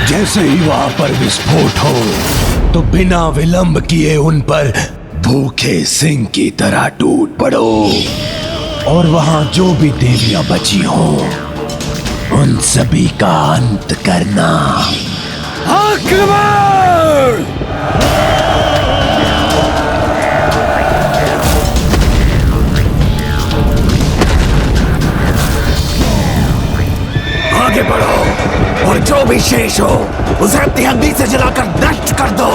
जैसे ही वहां पर विस्फोट हो तो बिना विलंब किए उन पर भूखे सिंह की तरह टूट पड़ो और वहां जो भी देवियां बची हो उन सभी का अंत करना। आक्रमण! आगे बढ़ो और जो भी शेष हो उसे अपनी अग्नि से जलाकर नष्ट कर दो।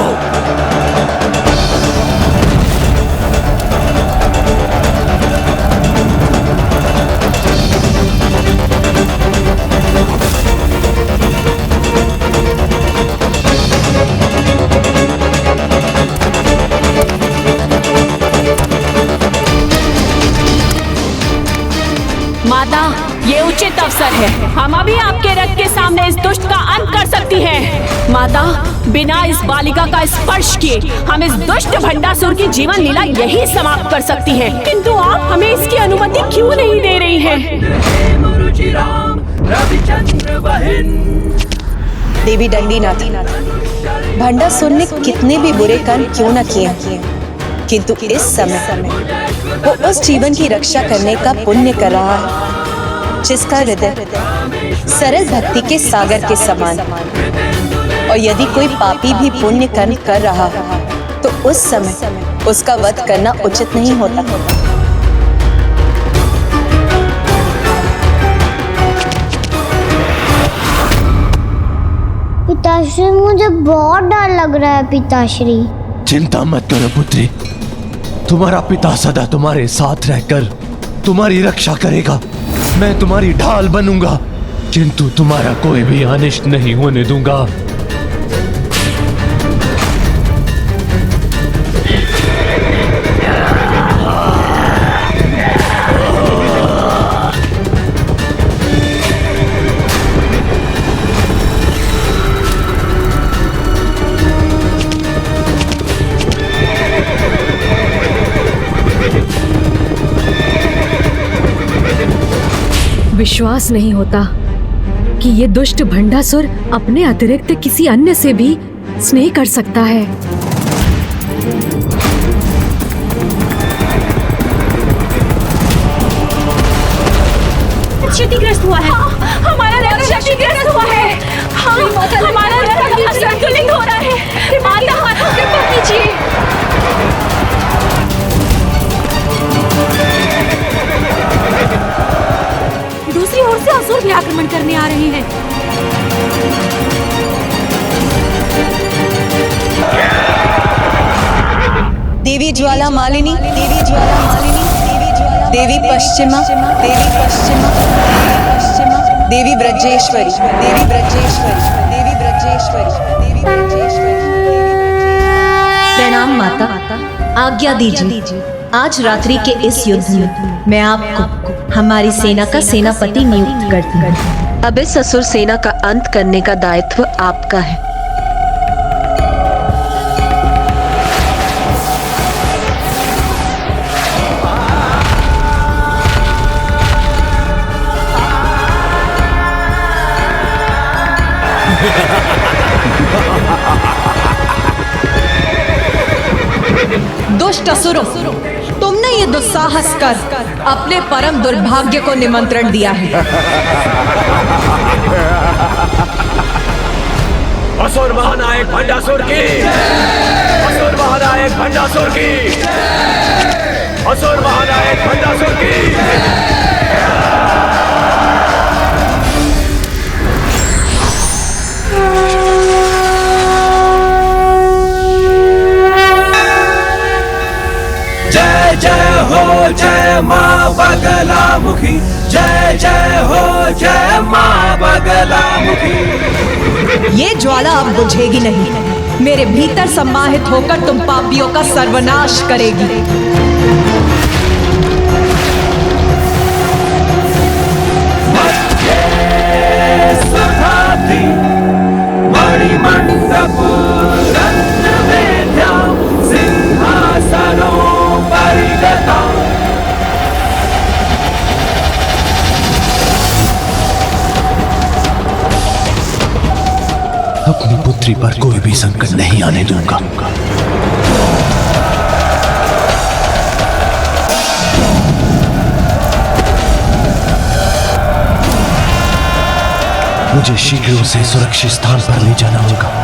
माता, ये उचित अवसर है। हम अभी आपके रथ के सामने इस दुष्ट का अंत कर सकती हैं। माता, बिना इस बालिका का स्पर्श किए हम इस दुष्ट भंडासुर की जीवन लीला यही समाप्त कर सकती हैं। किंतु आप हमें इसकी अनुमति क्यों नहीं दे रही हैं? देवी दंडीनाथ, भंडासुर ने कितने भी बुरे कर्म क्यों न किए, किंतु इस समय वो उस जीवन की रक्षा करने का पुण्य कर रहा है जिसका हृदय सरल भक्ति के सागर के समान। और यदि कोई पापी भी पुण्य कर्म कर रहा है तो उस समय उसका वध करना उचित नहीं होता। पिताश्री, मुझे बहुत डर लग रहा है पिताश्री। चिंता मत करो पुत्री, तुम्हारा पिता सदा तुम्हारे साथ रहकर तुम्हारी रक्षा करेगा। मैं तुम्हारी ढाल बनूंगा किंतु तुम्हारा कोई भी अनिष्ट नहीं होने दूंगा। विश्वास नहीं होता कि ये दुष्ट भंडासुर अपने अतिरिक्त किसी अन्य से भी स्नेह कर सकता है। क्षतिग्रस्त हुआ है। हमारा रथ क्षतिग्रस्त हुआ है। हमारा रथ असंतुलित हो रहा है। माता, कृपा कीजिए। दूसरी ओर से असुर भी आक्रमण करने आ रहे हैं। देवी ज्वाला मालिनी, देवी ज्वाला मालिनी, देवी पश्चिमा, देवी पश्चिमा, देवी ब्रजेश्वरी, देवी ब्रजेश्वरी, देवी ब्रजेश्वरी, देवी ब्रजेश्वरी। प्रणाम माता, आज्ञा दीजिए। आज रात्रि के इस युद्ध में मैं आपको हमारी सेना का सेनापति नियुक्त करती हूँ। अब इस असुर सेना का अंत करने का दायित्व आपका है। दुष्ट असुरों, तुमने ये दुस्साहस कर अपने परम दुर्भाग्य को निमंत्रण दिया है। असुर महानायक भंडासुर की, असुर महानायक भंडासुर की, असुर महानायक भंडासुर की। जय जय हो जय माँ बगलामुखी, जय जय हो जय माँ बगलामुखी। ये ज्वाला अब बुझेगी नहीं। मेरे भीतर सम्माहित होकर तुम पापियों का सर्वनाश करेगी। अपनी पुत्री पर कोई भी संकट नहीं आने दूंगा। मुझे शीघ्र उसे सुरक्षित स्थान पर ले जाना होगा।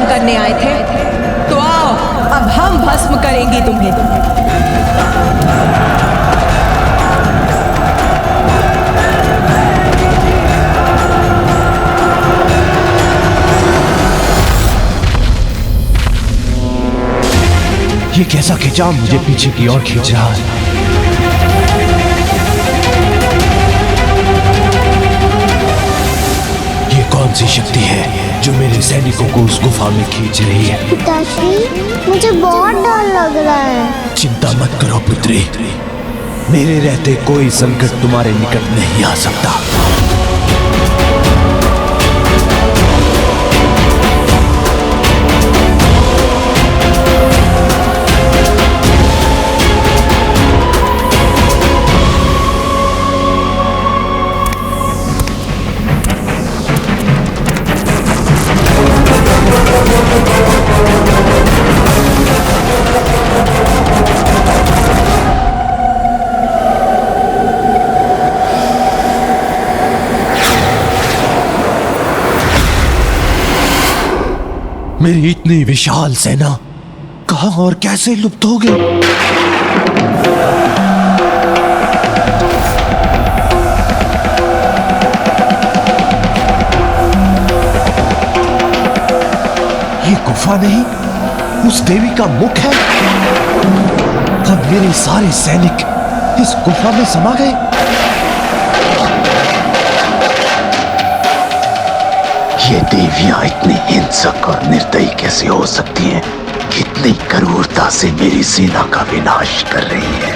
करने आए थे तो आओ, अब हम भस्म करेंगे तुम्हें। ये कैसा खिंचाव मुझे पीछे की ओर खींच रहा है? ये कौन सी शक्ति है जो मेरे सैनिकों को उस गुफा में खींच रही है? पिताश्री, मुझे बहुत डर लग रहा है। चिंता मत करो पुत्री, मेरे रहते कोई संकट तुम्हारे निकट नहीं आ सकता। मेरी इतनी विशाल सेना कहां और कैसे लुप्त हो गई? ये गुफा नहीं, उस देवी का मुख है। अब मेरे सारे सैनिक इस गुफा में समा गए। ये देवियां इतनी हिंसक और निर्दयी कैसे हो सकती हैं? कितनी क्रूरता से मेरी सेना का विनाश कर रही है।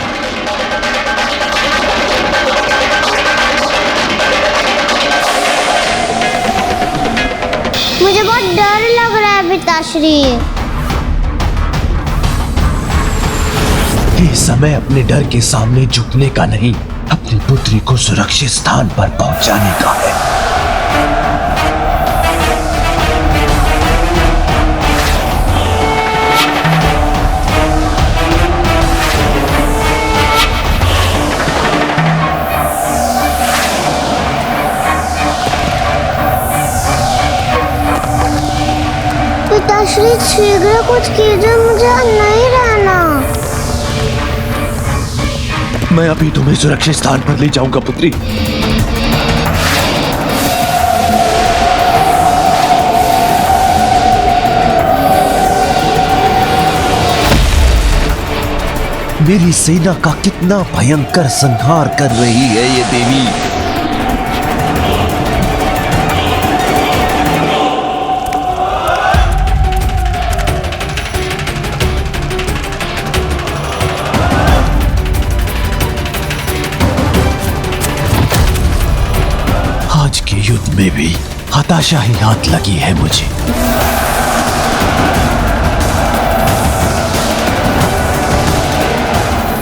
मुझे बहुत डर लग रहा है पिताश्री। ये समय अपने डर के सामने झुकने का नहीं, अपनी पुत्री को सुरक्षित स्थान पर पहुंचाने का है। पिताश्री, शीघ्र कुछ कीजिए, मुझे नहीं रहना। मैं अभी तुम्हें सुरक्षित स्थान पर ले जाऊंगा पुत्री। मेरी सेना का कितना भयंकर संहार कर रही है ये देवी। आज के युद्ध में भी हताशा ही हाथ लगी है मुझे।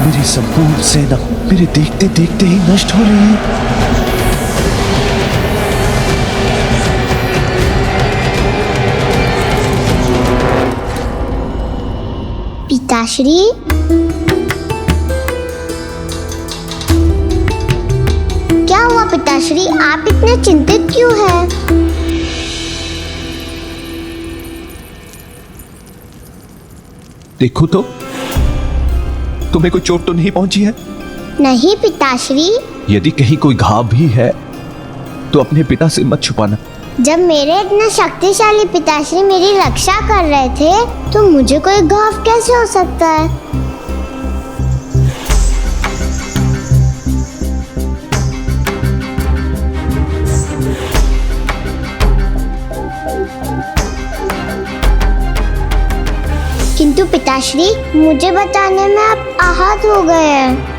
मेरी संपूर्ण सेना मेरे देखते देखते ही नष्ट हो रही है। पिताश्री, क्या हुआ पिताश्री? आप इतने चिंतित क्यों हैं? देखो तो, तुम्हें कोई चोट तो नहीं पहुंची है? नहीं पिताश्री। यदि कहीं कोई घाव भी है तो अपने पिता से मत छुपाना। जब मेरे इतने शक्तिशाली पिताश्री मेरी रक्षा कर रहे थे तो मुझे कोई घाव कैसे हो सकता है? किंतु पिताश्री मुझे बचाने में आप आहत हो गए हैं।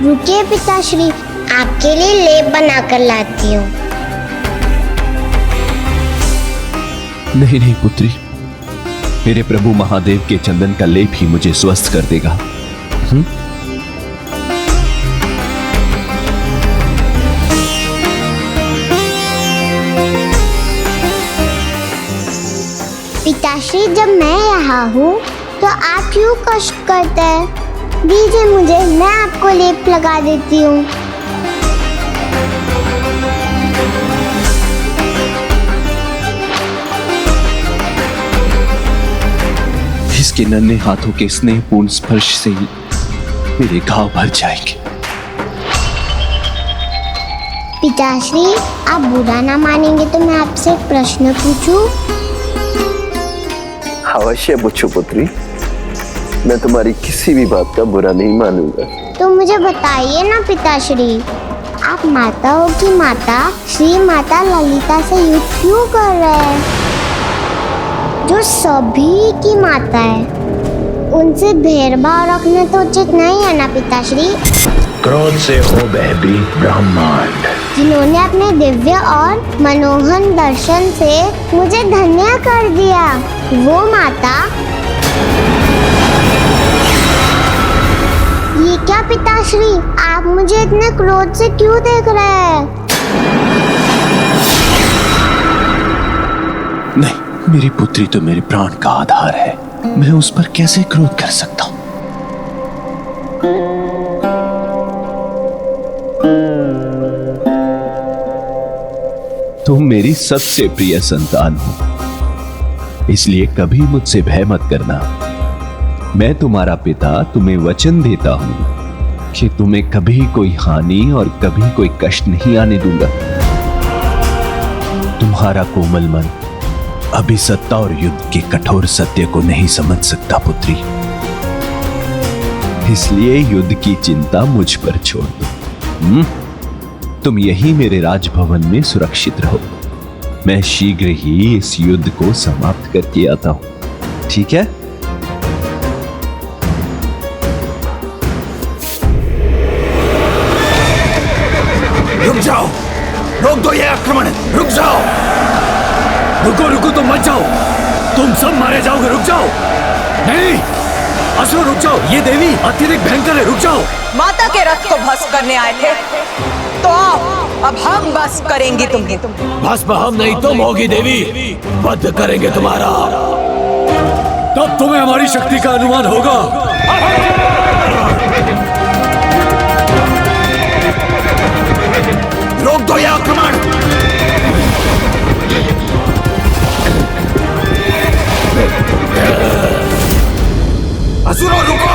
रुकिए पिताश्री, आपके लिए लेप बनाकर लाती हूँ। नहीं नहीं पुत्री, मेरे प्रभु महादेव के चंदन का लेप ही मुझे स्वस्थ कर देगा। पिताश्री जब मैं यहाँ हूँ तो आप क्यों कष्ट करते हैं? दीजिए मुझे, मैं आपको लेप लगा देती हूँ। इसके नन्हे हाथों के स्नेहपूर्ण स्पर्श से ही मेरे घाव भर जाएंगे। पिताश्री आप बुरा ना मानेंगे तो मैं आपसे एक प्रश्न पूछूं? अवश्य पूछो पुत्री, मैं तुम्हारी किसी भी बात का बुरा नहीं मानूंगा। तो मुझे बताइए ना पिताश्री, आप माताओं की माता श्री माता ललिता से युद्ध क्यों कर रहे हैं, जो सभी की माता है? उनसे भेदभाव रखना तो उचित नहीं है ना पिताश्री? क्रोध से हो भयभीत ब्रह्मांड, जिन्होंने अपने दिव्य और मनोहर दर्शन से मुझे धन्य कर दिया, वो माता। ये क्या पिताश्री, आप मुझे इतने क्रोध से क्यों देख रहे हैं? नहीं, मेरी पुत्री तो मेरे प्राण का आधार है, मैं उस पर कैसे क्रोध कर सकता हूं? तुम मेरी सबसे प्रिय संतान हो, इसलिए कभी मुझसे भय मत करना। मैं तुम्हारा पिता तुम्हें वचन देता हूं कि तुम्हें कभी कोई हानि और कभी कोई कष्ट नहीं आने दूंगा। तुम्हारा कोमल मन अभी सत्ता और युद्ध के कठोर सत्य को नहीं समझ सकता पुत्री, इसलिए युद्ध की चिंता मुझ पर छोड़ दो। तुम यहीं मेरे राजभवन में सुरक्षित रहो, मैं शीघ्र ही इस युद्ध को समाप्त करके आता हूं, ठीक है? रुक जाओ, रोक दो ये आक्रमण, रुक जाओ। रुको रुको, तुम मत जाओ, तुम सब मारे जाओगे, रुक जाओ। नहीं असुर, रुक जाओ, ये देवी अत्यधिक भयंकर है, रुक जाओ। माता के रथ को भस्म करने आए थे तो आओ, अब हम भस्म करेंगे तुम्हें। भस्म हम नहीं, तुम होगी देवी, वध करेंगे तुम्हारा, तब तुम्हें हमारी शक्ति का अनुमान होगा। रोक दो ये आक्रमण। असुरों रुको।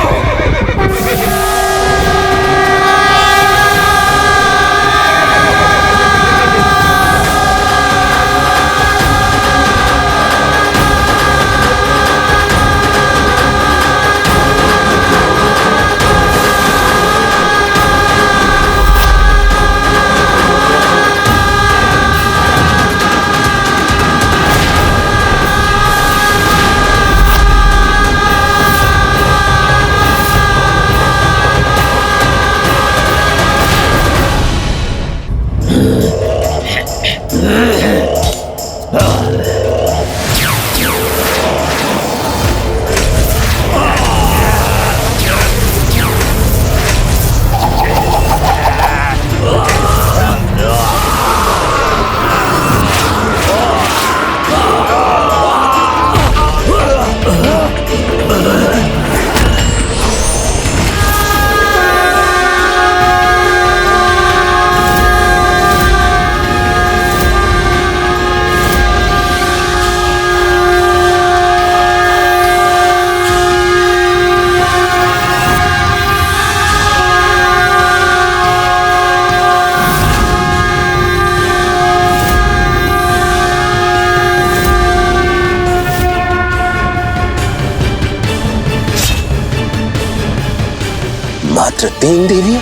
मात्र 3 देवियां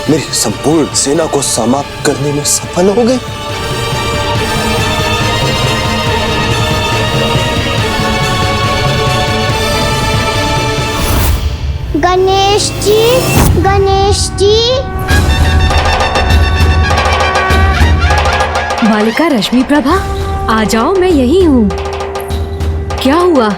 मेरी संपूर्ण सेना को समाप्त करने में सफल हो गई। गणेश जी, गणेश जी। बालिका रश्मि प्रभा, आ जाओ, मैं यही हूँ। क्या हुआ,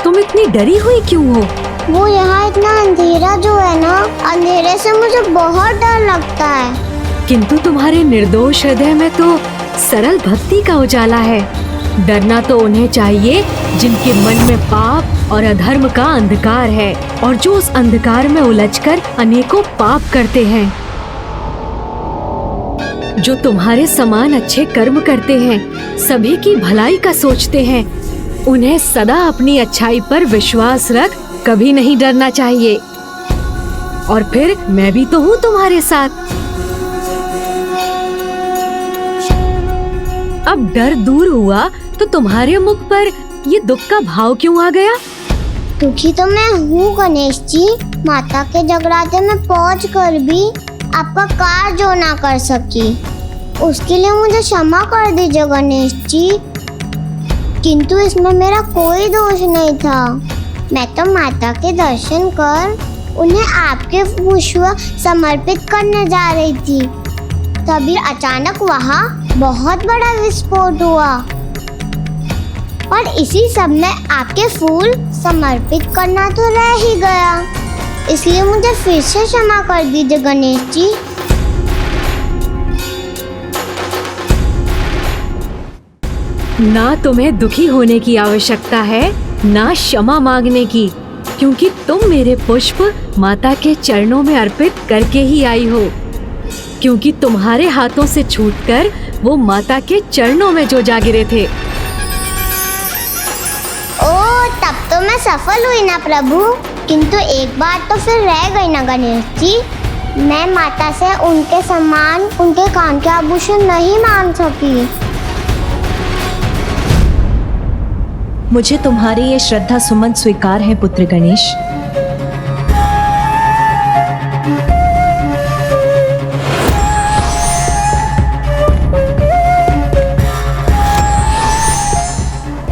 तुम इतनी डरी हुई क्यों हो? वो यहाँ इतना अंधेरा जो है ना, अंधेरे से मुझे बहुत डर लगता है। किंतु तुम्हारे निर्दोष हृदय में तो सरल भक्ति का उजाला है। डरना तो उन्हें चाहिए जिनके मन में पाप और अधर्म का अंधकार है और जो उस अंधकार में उलझकर अनेकों पाप करते हैं। जो तुम्हारे समान अच्छे कर्म करते हैं, सभी की भलाई का सोचते हैं, उन्हें सदा अपनी अच्छाई पर विश्वास रख कभी नहीं डरना चाहिए। और फिर मैं भी तो हूँ तुम्हारे साथ। अब डर दूर हुआ तो तुम्हारे मुख पर ये दुख का भाव क्यों आ गया? दुखी तो मैं हूँ गणेश जी। माता के जगराते में पहुँच कर भी आपका कार्य जो ना कर सकी, उसके लिए मुझे क्षमा कर दीजिए गणेश जी। किंतु इसमें मेरा कोई दोष नहीं था। मैं तो माता के दर्शन कर उन्हें आपके पुष्प समर्पित करने जा रही थी, तभी अचानक वहाँ बहुत बड़ा विस्फोट हुआ और इसी सब में आपके फूल समर्पित करना तो रह ही गया। इसलिए मुझे फिर से क्षमा कर दीजिए गणेश जी। ना तुम्हें दुखी होने की आवश्यकता है, ना क्षमा मांगने की, क्योंकि तुम मेरे पुष्प माता के चरणों में अर्पित करके ही आई हो। क्योंकि तुम्हारे हाथों से छूटकर वो माता के चरणों में जो जा गिरे थे। ओ, तब तो मैं सफल हुई ना प्रभु। किंतु एक बात तो फिर रह गई ना गणेश जी। मैं माता से उनके समान उनके कान के आभूषण नहीं मांग सकी। मुझे तुम्हारी ये श्रद्धा सुमन स्वीकार है पुत्र गणेश।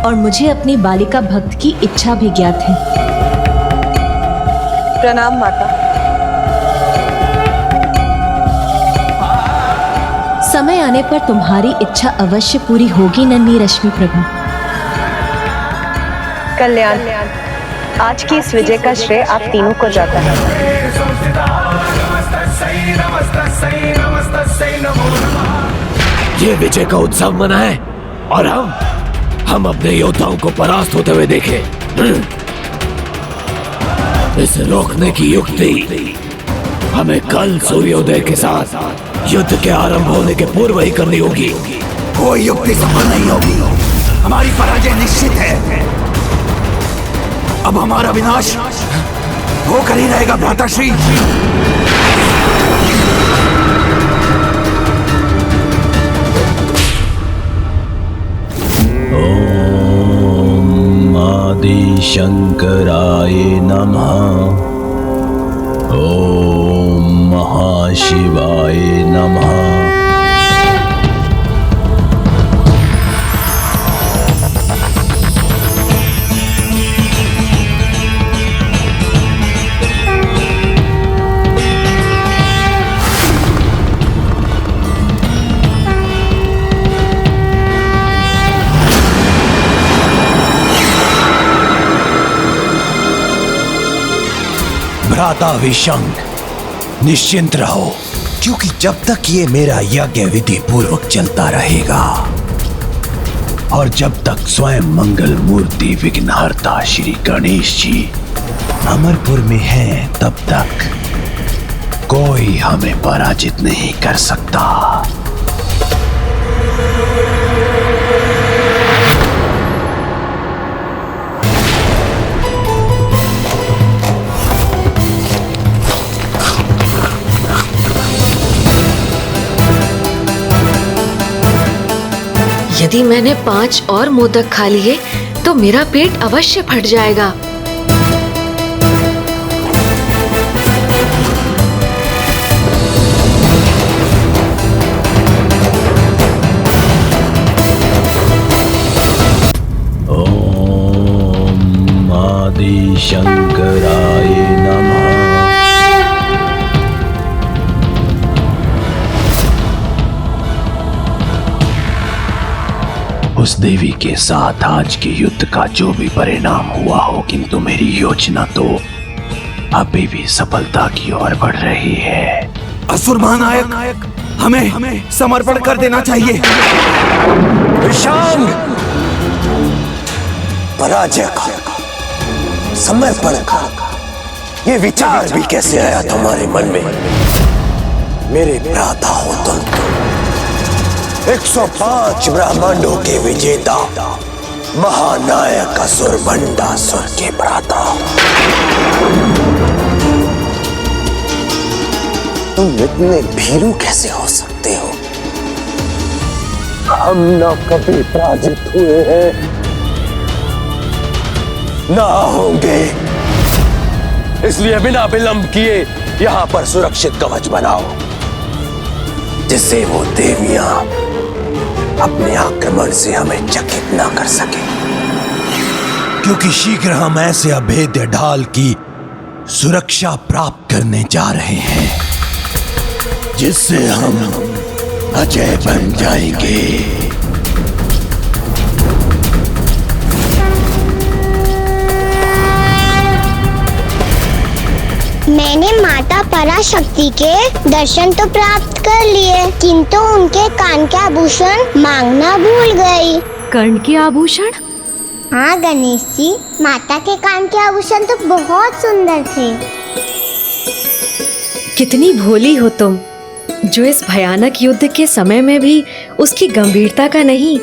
और मुझे अपनी बालिका भक्त की इच्छा भी ज्ञात है। प्रणाम माता। समय आने पर तुम्हारी इच्छा अवश्य पूरी होगी नन्ही रश्मि प्रभा। कल्याण, आज की इस विजय का श्रेय आप तीनों को जाता है। ये विजय का उत्सव मनाएं और हम अपने योद्धाओं को परास्त होते हुए देखें। इसे रोकने की युक्ति हमें कल सूर्योदय के साथ युद्ध के आरंभ होने के पूर्व ही करनी होगी। कोई युक्ति सफल नहीं होगी। हमारी पराजय निश्चित है। अब हमारा विनाश होकर ही रहेगा भ्राताश्री। ओम आदि शंकराय नमः। ओम महाशिवाय नमः। भ्राता विशंक, निश्चिंत रहो, क्योंकि जब तक ये मेरा यज्ञ विधि पूर्वक चलता रहेगा और जब तक स्वयं मंगल मूर्ति विघ्नहर्ता श्री गणेश जी अमरपुर में हैं, तब तक कोई हमें पराजित नहीं कर सकता। यदि मैंने 5 और मोदक खा लिए तो मेरा पेट अवश्य फट जाएगा। उस देवी के साथ आज के युद्ध का जो भी परिणाम हुआ हो, किंतु मेरी योजना तो अभी भी सफलता की ओर बढ़ रही है। असुर महानायक, हमें समर्पण कर देना चाहिए। विशांग, पराजय का, समर्पण का ये विचार भी कैसे आया तुम्हारे मन में? मेरे भ्राता हो तुम, 105 ब्रह्मांडों के विजेता, महानायक असुर भंडासुर के भ्राता। तुम इतने भीरू कैसे हो सकते हो? हम ना कभी पराजित हुए हैं, ना होंगे। इसलिए बिना विलंब किए यहां पर सुरक्षित कवच बनाओ, जिससे वो देवियां अपने आक्रमण से हमें चकित ना कर सके। क्योंकि शीघ्र हम ऐसे अभेद्य ढाल की सुरक्षा प्राप्त करने जा रहे हैं, जिससे हम अजय बन जाएंगे। मैंने माता पराशक्ति के दर्शन तो प्राप्त कर लिए, किंतु उनके कान के आभूषण मांगना भूल गई। कर्ण के आभूषण? हाँ गणेश जी, माता के कान के आभूषण तो बहुत सुंदर थे। कितनी भोली हो तुम, जो इस भयानक युद्ध के समय में भी उसकी गंभीरता का नहीं,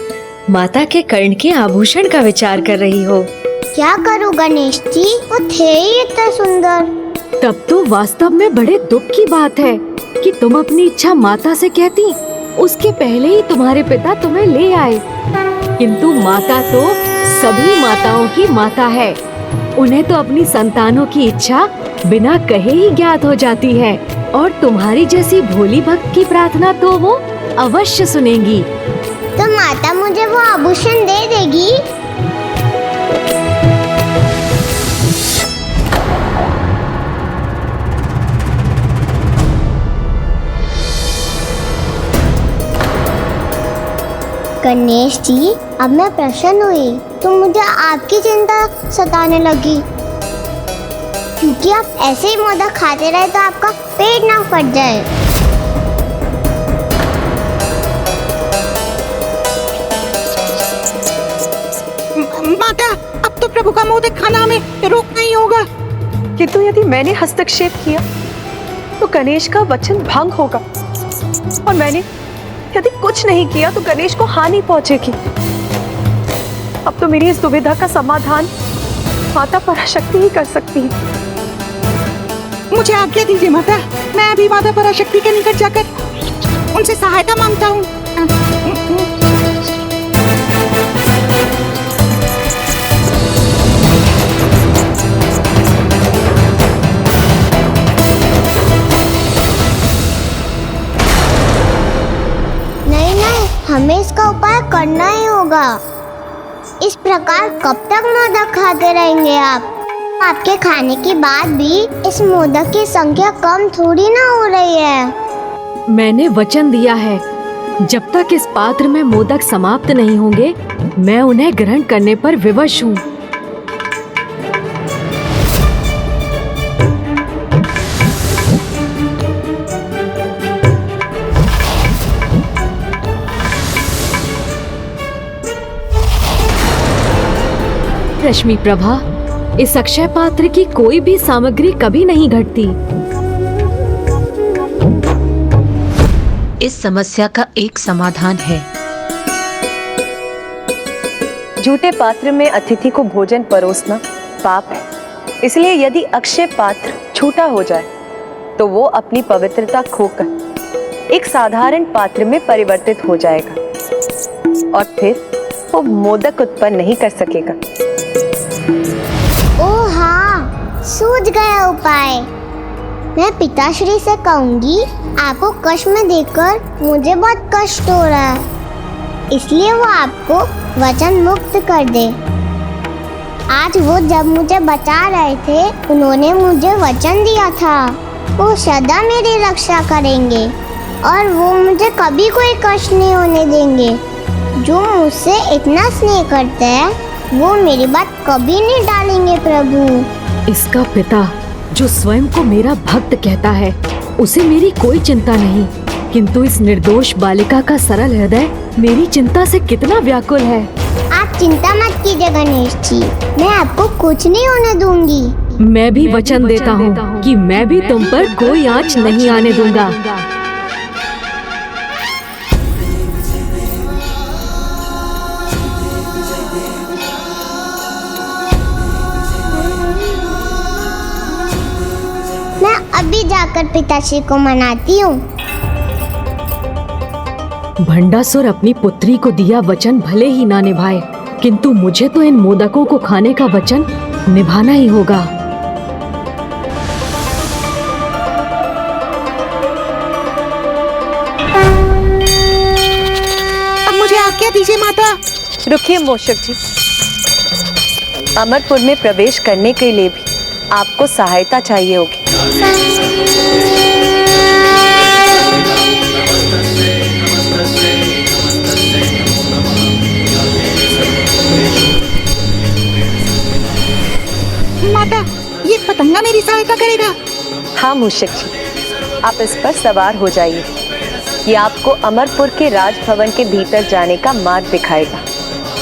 माता के कर्ण के आभूषण का विचार कर रही हो। क्या करूं गणेश जी, वो थे ही इतने सुंदर। तब तो वास्तव में बड़े दुख की बात है कि तुम अपनी इच्छा माता से कहती, उसके पहले ही तुम्हारे पिता तुम्हें ले आए। किंतु माता तो सभी माताओं की माता है, उन्हें तो अपनी संतानों की इच्छा बिना कहे ही ज्ञात हो जाती है, और तुम्हारी जैसी भोली भक्त की प्रार्थना तो वो अवश्य सुनेंगी। तो माता मुझे वो आभूषण दे देगी? गणेश जी, अब मैं प्रसन्न हुई, तो मुझे आपकी चिंता सताने लगी, क्योंकि आप ऐसे ही मोदक खाते रहे तो आपका पेट ना फट जाए। माता, अब तो प्रभु का मोदक खाना हमें रोकना ही होगा। किंतु यदि मैंने हस्तक्षेप किया तो गणेश का वचन भंग होगा, और मैंने यदि कुछ नहीं किया तो गणेश को हानि पहुंचेगी। अब तो मेरी इस दुविधा का समाधान माता पराशक्ति ही कर सकती है। मुझे आज्ञा दीजिए माता, मैं अभी माता पराशक्ति के निकट जाकर उनसे सहायता मांगता हूँ। हमें इसका उपाय करना ही होगा। इस प्रकार कब तक मोदक खाते रहेंगे आप? आपके खाने के बाद भी इस मोदक की संख्या कम थोड़ी ना हो रही है। मैंने वचन दिया है, जब तक इस पात्र में मोदक समाप्त नहीं होंगे, मैं उन्हें ग्रहण करने पर विवश हूँ। रश्मि प्रभा, इस अक्षय पात्र की कोई भी सामग्री कभी नहीं घटती। इस समस्या का एक समाधान है। झूठे पात्र में अतिथि को भोजन परोसना पाप है, इसलिए यदि अक्षय पात्र झूठा हो जाए तो वो अपनी पवित्रता खोकर एक साधारण पात्र में परिवर्तित हो जाएगा, और फिर वो मोदक उत्पन्न नहीं कर सकेगा। ओह हाँ, सूझ गया उपाय। मैं पिताश्री से कहूंगी, आपको कष्ट में देखकर मुझे बहुत कष्ट हो रहा है, इसलिए वो आपको वचन मुक्त कर दे। आज वो जब मुझे बचा रहे थे, उन्होंने मुझे वचन दिया था वो सदा मेरी रक्षा करेंगे और वो मुझे कभी कोई कष्ट नहीं होने देंगे। जो मुझसे इतना स्नेह करते हैं वो मेरी बात कभी नहीं टालेंगे प्रभु। इसका पिता जो स्वयं को मेरा भक्त कहता है, उसे मेरी कोई चिंता नहीं, किंतु इस निर्दोष बालिका का सरल हृदय मेरी चिंता से कितना व्याकुल है। आप चिंता मत कीजिए गणेश जी, मैं आपको कुछ नहीं होने दूंगी। मैं भी वचन देता हूँ कि मैं भी तुम पर कोई आँच नहीं आने दूंगा। मैं अभी जाकर पिताश्री को मनाती हूँ। भंडासुर अपनी पुत्री को दिया वचन भले ही ना निभाए, किंतु मुझे तो इन मोदकों को खाने का वचन निभाना ही होगा। अब मुझे आज्ञा दीजिए माता। रुकिए मूषक जी, अमरपुर में प्रवेश करने के लिए भी आपको सहायता चाहिए होगी। माता, ये पतंगा मेरी सहायता करेगा? हाँ मूषक जी, आप इस पर सवार हो जाइए। ये आपको अमरपुर के राजभवन के भीतर जाने का मार्ग दिखाएगा।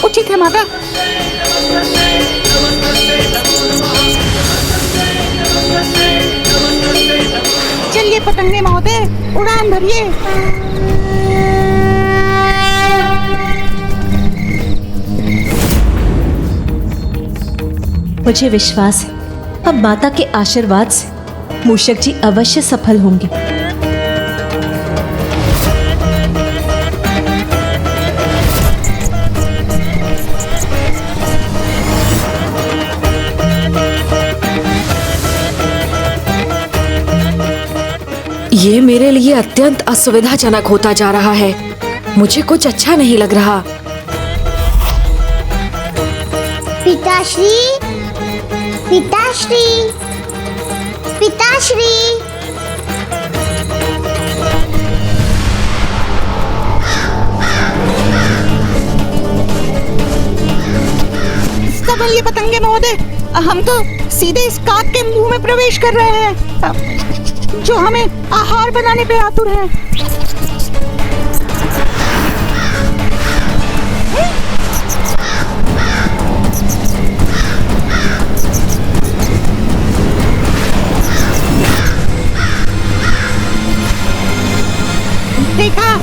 उचित है माता। चलिए पतंगे महोदय, उड़ान भरिए। मुझे विश्वास है अब माता के आशीर्वाद से मूषक जी अवश्य सफल होंगे। ये मेरे लिए अत्यंत असुविधाजनक होता जा रहा है। मुझे कुछ अच्छा नहीं लग रहा। पिताश्री, पिताश्री, पिताश्री। संभलिए पतंगे महोदय, हम तो सीधे इस काक के मुंह में प्रवेश कर रहे हैं जो हमें आहार बनाने पे आतुर है। देखा,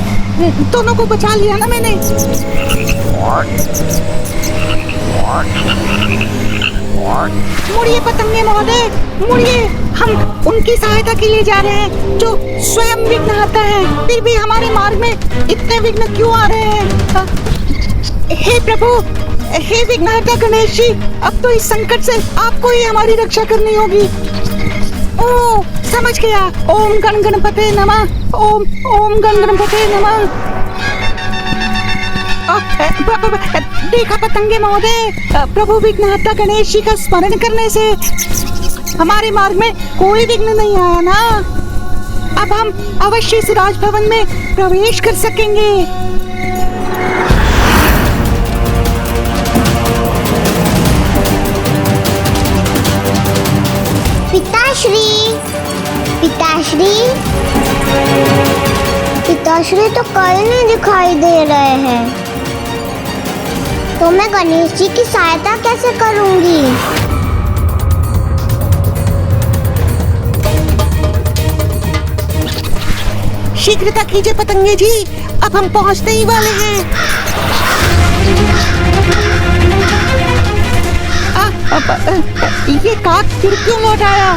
दोनों को बचा लिया ना मैंने। मुड़िए पतंगे महोदय, मुड़िए। हम उनकी सहायता के लिए जा रहे हैं जो स्वयं विघ्नहर्ता है, फिर भी हमारे मार्ग में इतने विघ्न क्यों आ रहे हैं? हे प्रभु, हे विघ्नहर्ता गणेश जी, अब तो इस संकट से आपको ही हमारी रक्षा करनी होगी। ओ, समझ गया। ओम गण गणपते नमः, ओम ओम गण गणपते नमः। देखा पतंगे महोदय, प्रभु विघ्नहर्ता गणेश जी का स्मरण करने से हमारे मार्ग में कोई विघ्न नहीं आया ना। अब हम अवश्य इस राजभवन में प्रवेश कर सकेंगे। पिताश्री, पिताश्री, पिताश्री तो कहीं नहीं दिखाई दे रहे हैं, तो मैं गणेश जी की सहायता कैसे करूंगी? शीघ्रता कीजिए पतंगे जी, अब हम पहुंचने ही वाले हैं। ये काक फिर क्यों लौट आया?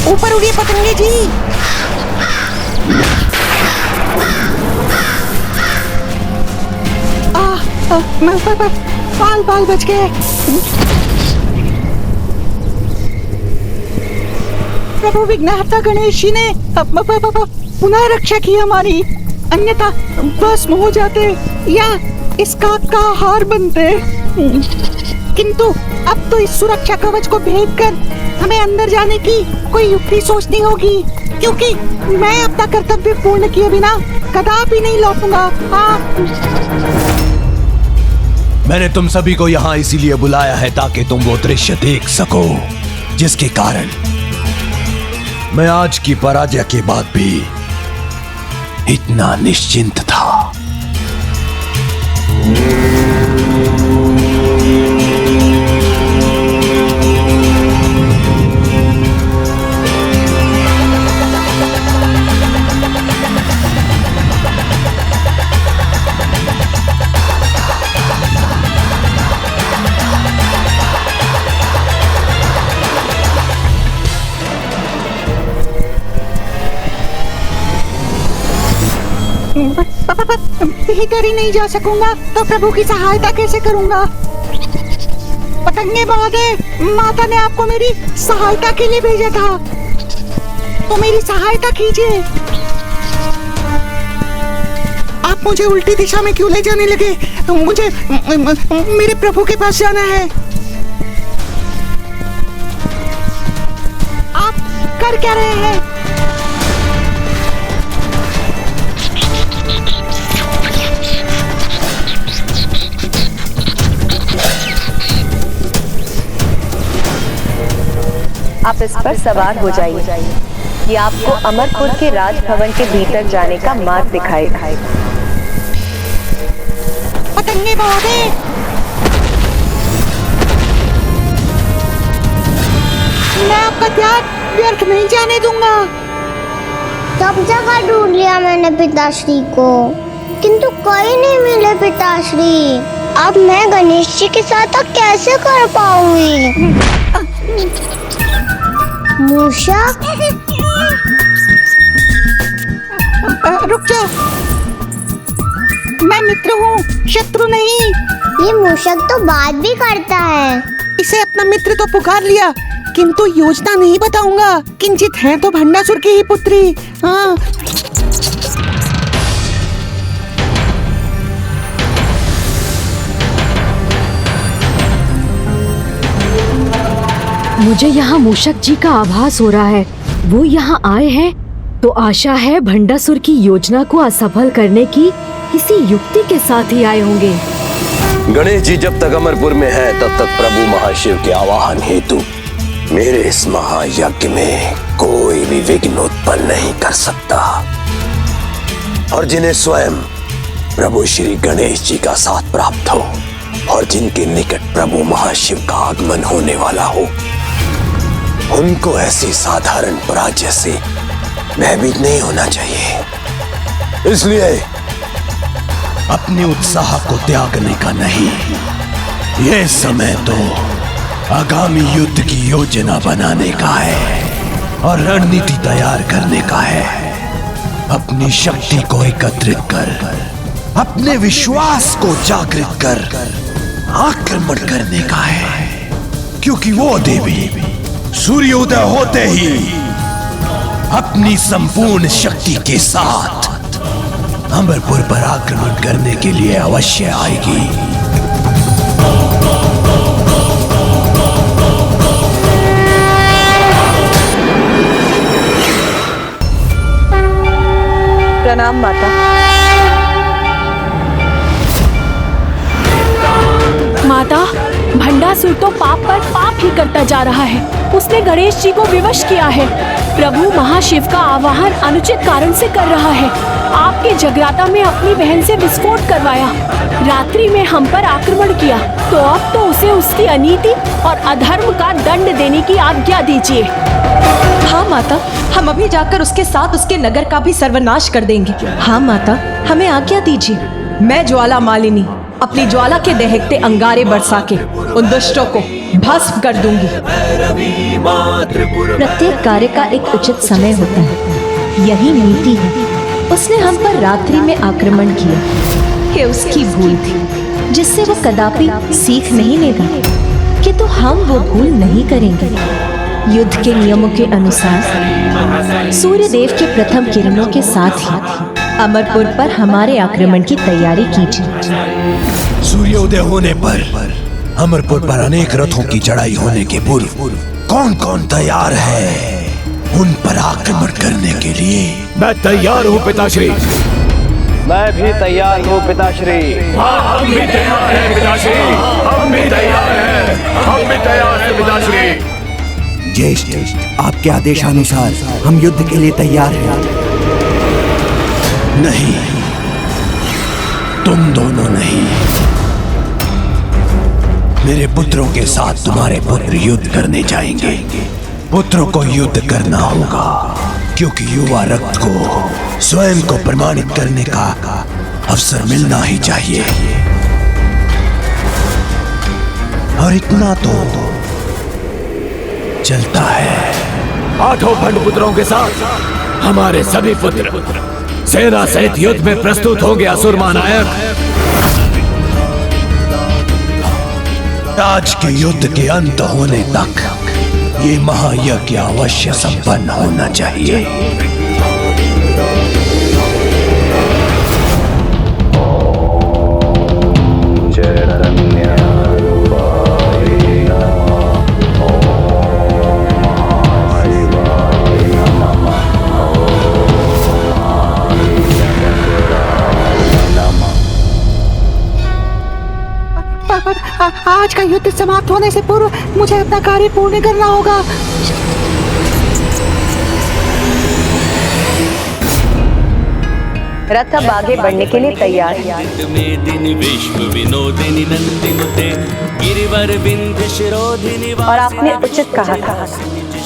ऊपर उड़िए पतंगे जी। बाल बाल बच गए। प्रभु विघ्नहर्ता गणेश जी ने पुनः रक्षा की हमारी। अन्यथा भस्म हो जाते या इसका हार बनते। किंतु अब तो इस सुरक्षा कवच को भेदकर हमें अंदर जाने की कोई युक्ति सोचनी होगी, क्योंकि मैं अपना कर्तव्य पूर्ण किए बिना कदापि नहीं लौटूंगा। मैंने तुम सभी को यहाँ इसीलिए बुलाया है ताकि तुम वो दृश्य देख सको जिसके कारण मैं आज की पराजय के बाद भी इतना निश्चिंत था। भीतर ही नहीं जा सकूंगा तो प्रभु की सहायता कैसे करूंगा? पतंगे महोदय, माता ने आपको मेरी सहायता के लिए भेजा था, तो मेरी सहायता कीजिए। आप मुझे उल्टी दिशा में क्यों ले जाने लगे? मुझे मेरे प्रभु के पास जाना है। आप कर क्या रहे हैं? आप इस पर सवार हो जाइए। ये आपको अमरपुर के राजभवन के भीतर जाने का मार्ग दिखाएगा। पतंगे महोदय, मैं आपका ध्यान व्यर्थ नहीं जाने दूंगा। सब जगह ढूंढ लिया मैंने पिताश्री को, किंतु कोई नहीं मिले पिताश्री। अब मैं गणेश जी के साथ कैसे कर पाऊंगी? मूषक, रुक जाओ, मैं मित्र हूँ, शत्रु नहीं। ये मूषक तो बात भी करता है। इसे अपना मित्र तो पुकार लिया, किंतु योजना नहीं बताऊंगा। किंचित है तो भंडासुर की ही पुत्री। हाँ, मुझे यहाँ मूषक जी का आभास हो रहा है। वो यहाँ आए हैं तो आशा है भंडासुर की योजना को असफल करने की किसी युक्ति के साथ ही आए होंगे। गणेश जी जब तक अमरपुर में हैं, तब तक प्रभु महाशिव के आवाहन हेतु मेरे इस महायज्ञ में कोई भी विघ्न उत्पन्न नहीं कर सकता। और जिन्हें स्वयं प्रभु श्री गणेश जी का साथ प्राप्त हो और जिनके निकट प्रभु महाशिव का आगमन होने वाला हो, उनको ऐसी साधारण पराजय से भयभीत नहीं होना चाहिए। इसलिए अपने उत्साह को त्यागने का नहीं, यह समय तो आगामी युद्ध की योजना बनाने का है और रणनीति तैयार करने का है। अपनी शक्ति को एकत्रित कर, अपने विश्वास को जागृत कर आक्रमण करने का है, क्योंकि वो देवी सूर्योदय होते ही अपनी संपूर्ण शक्ति के साथ अमरपुर पर आक्रमण करने के लिए अवश्य आएगी। प्रणाम माता। माता, भंडासुर तो पाप पर पाप ही करता जा रहा है। उसने गणेश जी को विवश किया है। प्रभु महाशिव का आवाहन अनुचित कारण से कर रहा है। आपके जगराता में अपनी बहन से विस्फोट करवाया, रात्रि में हम पर आक्रमण किया, तो अब तो उसे उसकी अनीति और अधर्म का दंड देने की आज्ञा दीजिए। हाँ माता, हम अभी जाकर उसके साथ उसके नगर का भी सर्वनाश कर देंगे। हाँ माता, हमें आज्ञा दीजिए। मैं ज्वाला मालिनी अपनी ज्वाला के दहकते अंगारे बरसा के उन दुष्टों को भस्म कर दूंगी। प्रत्येक कार्य का एक उचित समय होता है, यही नीति है। उसने हम पर रात्रि में आक्रमण किया, ये उसकी भूल थी जिससे वो कदापि सीख नहीं लेगा, किंतु हम वो भूल नहीं करेंगे। युद्ध के नियमों के अनुसार सूर्य देव के प्रथम किरणों के साथ ही अमरपुर पर हमारे आक्रमण की तैयारी कीजिए। सूर्योदय होने पर अमरपुर पर अनेक रथों की चढ़ाई होने के पूर्व कौन कौन तैयार है उन पर आक्रमण करने के लिए? मैं तैयार हूँ पिताश्री। मैं भी तैयार हूँ पिताश्री। हम भी तैयार हैं पिताश्री। हम भी तैयार हैं। हम भी तैयार हैं पिताश्री। ज्येष्ठ, आपके आदेशानुसार हम युद्ध के लिए तैयार हैं। नहीं, तुम दोनों नहीं। मेरे पुत्रों के साथ तुम्हारे पुत्र युद्ध करने जाएंगे। पुत्रों को युद्ध करना होगा क्योंकि युवा रक्त को स्वयं को प्रमाणित करने का अवसर मिलना ही चाहिए। और इतना तो चलता है। 8 भंड पुत्रों के साथ हमारे सभी पुत्र सेना सहित युद्ध में प्रस्तुत होंगे। असुर महानायक, आज के युद्ध के अंत होने तक ये महायज्ञ अवश्य संपन्न होना चाहिए। आज का युद्ध समाप्त होने से पूर्व मुझे अपना कार्य पूर्ण करना होगा। रथ अब आगे बढ़ने के लिए तैयार है। और आपने उचित कहा था,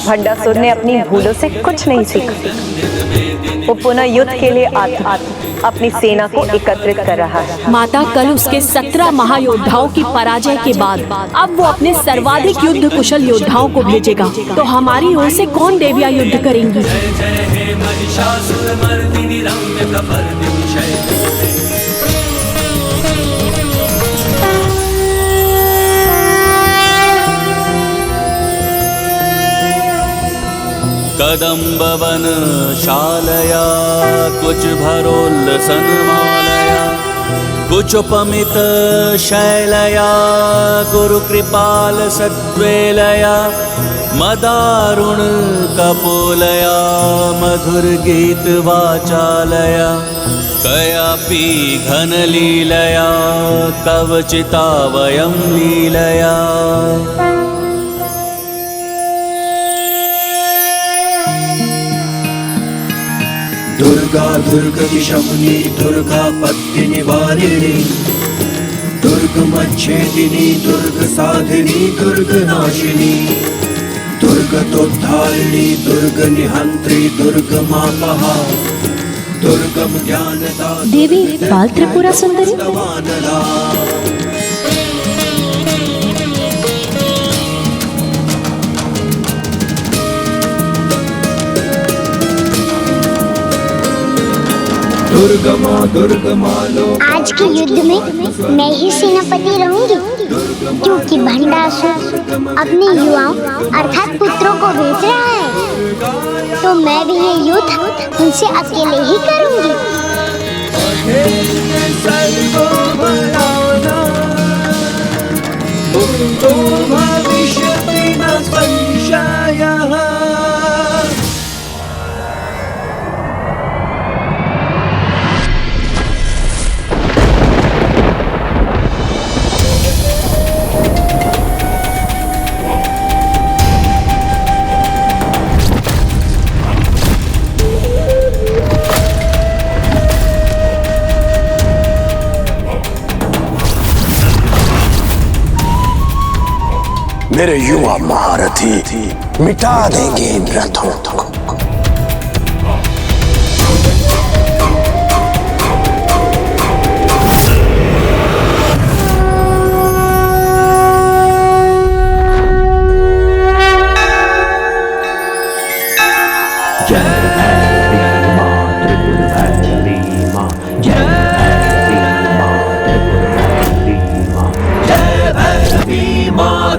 भंडासुर ने अपनी भूलों से कुछ नहीं सीखा। वो पुनः युद्ध के लिए अपनी सेना को एकत्रित कर रहा है। माता, कल उसके 17 महायोद्धाओं की पराजय के बाद अब वो अपने सर्वाधिक युद्ध कुशल योद्धाओं को भेजेगा। तो हमारी ओर से कौन देवियां युद्ध करेंगी? कदम्बवन शालया कुछ भरोल्लसन मालया कुचोपमित शैलया गुरु कृपाल सद्वेलया मदारुण कपोलया मधुर गीत वाचालया कयापि घन लीलया कवचिता वयं लीलया। दुर्गा दुर्गति शमुनी दुर्गा पत्ति निवारिणी दुर्ग मच्छेदिनी दुर्ग साधिनी दुर्ग नाशिनी दुर्गतोद्धारिणी दुर्ग निहंत्री दुर्ग मापहा दुर्गम ज्ञानदा देवी बाल त्रिपुरा सुंदरी। आज के युद्ध में मैं ही सेनापति रहूंगी क्योंकि भंडासुर अपने युवाओं अर्थात पुत्रों को भेज रहा है। तो मैं भी ये युद्ध उनसे अकेले ही करूंगी। मेरे युवा महारथी मिटा देंगे इन रथों को।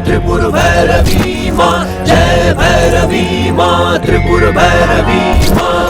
त्रिपुर भैरवी माँ जय भैरवी माँ त्रिपुर भैरवी माँ।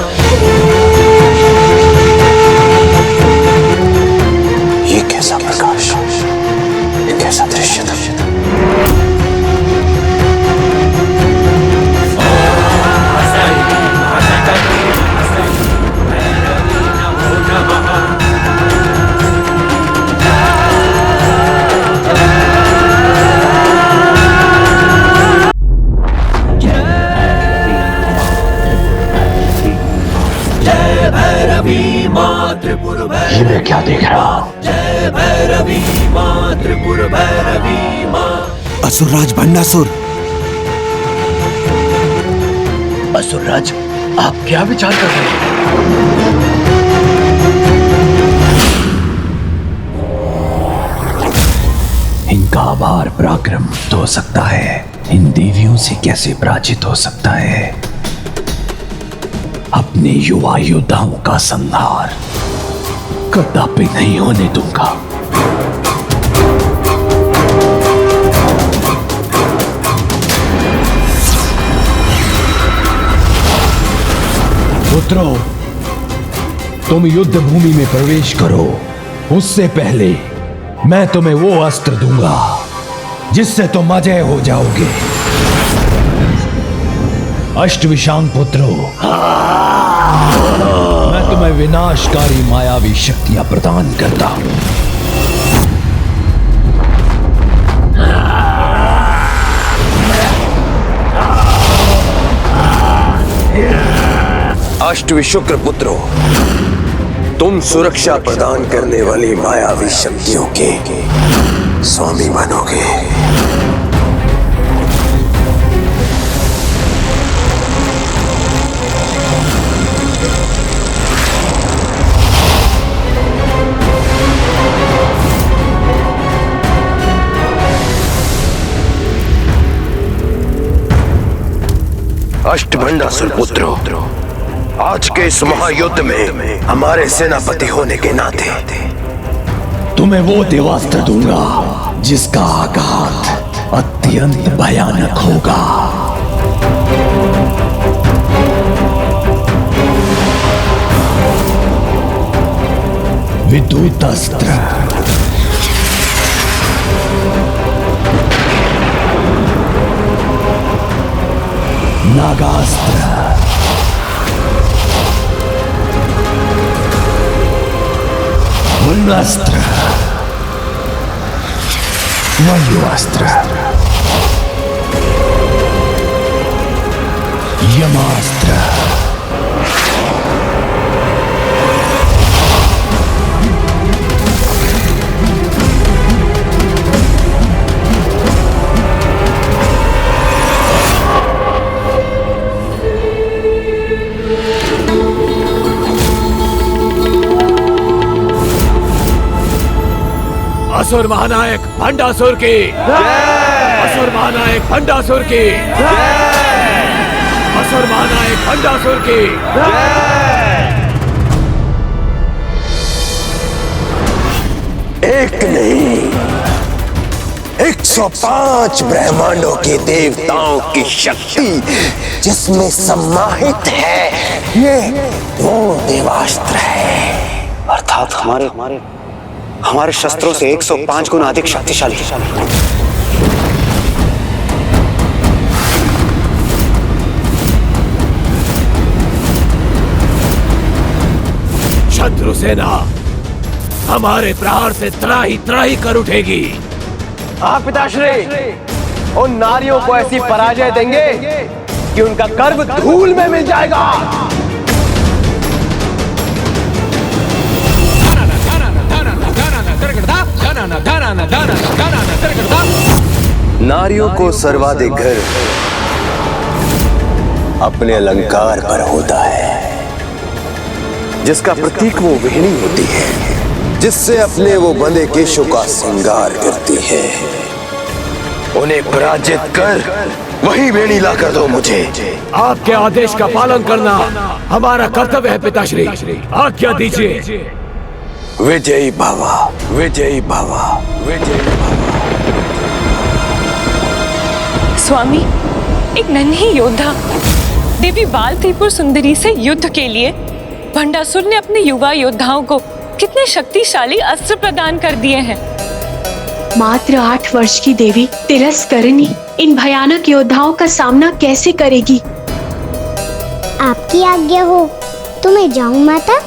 ये मैं क्या देख रहा हूँ? जय भैरवी माँ, त्रिपुर भैरवी माँ। असुरराज भंडासुर। असुरराज, आप क्या विचार कर रहे हैं? इनका आभार पराक्रम तो हो सकता है, इन देवियों से कैसे पराजित हो सकता है? अपने युवा योद्धाओं का संहार कदापि नहीं होने दूंगा। पुत्रों, तुम युद्ध भूमि में प्रवेश करो। उससे पहले मैं तुम्हें वो अस्त्र दूंगा जिससे तुम अजय हो जाओगे। अष्टविशांग पुत्रों, मैं तुम्हें विनाशकारी मायावी शक्तियां प्रदान करता हूं। अष्टविशुक्र पुत्रों, तुम सुरक्षा प्रदान करने वाली मायावी शक्तियों के स्वामी बनोगे। अष्टभंडासुर पुत्रों, आज के इस महायुद्ध में हमारे सेनापति होने के नाते तुम्हें वो देवास्त्र दूंगा जिसका आघात अत्यंत भयानक होगा। विद्युत अस्त्र, नागास्त्र, वरुणास्त्र, वायुअस्त्र, यमास्त्र, असुर महानायक भंडासुर की जय। असुर महानायक भंडासुर की जय। असुर महानायक भंडासुर की जय। एक नहीं, 105 ब्रह्मांडों के देवताओं की शक्ति जिसमें सम्माहित है, ये वो देवास्त्र है। अर्थात हमारे शस्त्रों से 105 गुना अधिक शक्तिशाली। शत्रु सेना हमारे प्रहार से त्राही कर उठेगी। आप पिताश्री, उन नारियों को ऐसी पराजय देंगे कि उनका गर्व धूल में मिल जाएगा। नारियों को सर्वाधिक गर्व अपने अलंकार पर होता है, जिसका प्रतीक वो वेणी होती है, जिससे अपने वो बंधे केशों का श्रृंगार करती है। उन्हें पराजित कर वही वेणी ला कर दो मुझे। आपके आदेश का पालन करना हमारा कर्तव्य है पिताश्री, आज्ञा दीजिए। विजयी भवा, विजयी भवा, विजयी भवा। स्वामी, एक नन्ही योद्धा देवी बाल त्रिपुर सुंदरी से युद्ध के लिए भंडासुर ने अपने युवा योद्धाओं को कितने शक्तिशाली अस्त्र प्रदान कर दिए हैं। मात्र 8 वर्ष की देवी तिरस्करणी इन भयानक योद्धाओं का सामना कैसे करेगी? आपकी आज्ञा हो तो मैं जाऊं माता।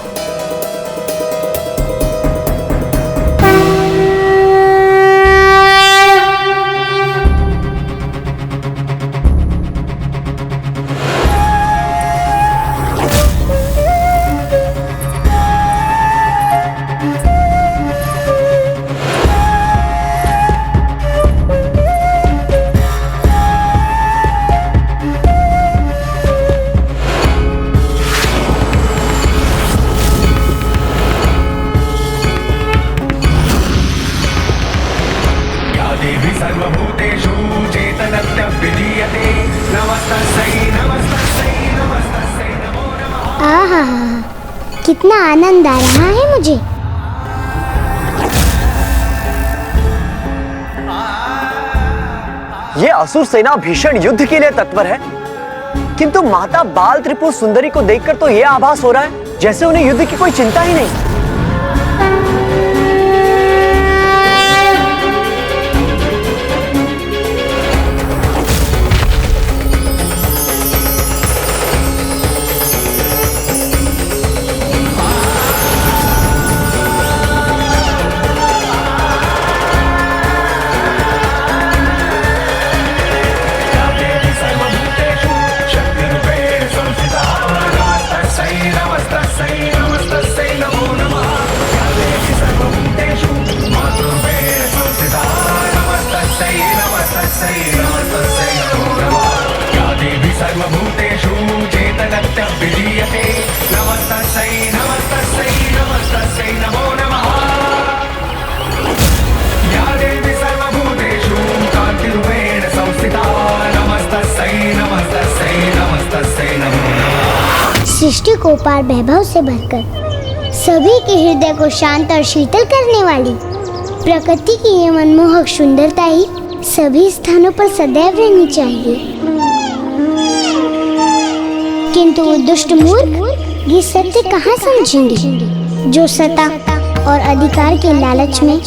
कितना आनंद आ रहा है मुझे। ये असुर सेना भीषण युद्ध के लिए तत्पर है, किंतु माता बाल त्रिपुर सुंदरी को देखकर तो यह आभास हो रहा है जैसे उन्हें युद्ध की कोई चिंता ही नहीं। सृष्टि को पार वैभव से भरकर सभी के हृदय को शांत और शीतल करने वाली प्रकृति की ये मनमोहक सुंदरता ही सभी स्थानों पर सदैव रहनी चाहिए। किंतु वो दुष्ट मूर्ख ये सत्य कहाँ समझेंगे, जो सत्ता और अधिकार के लालच में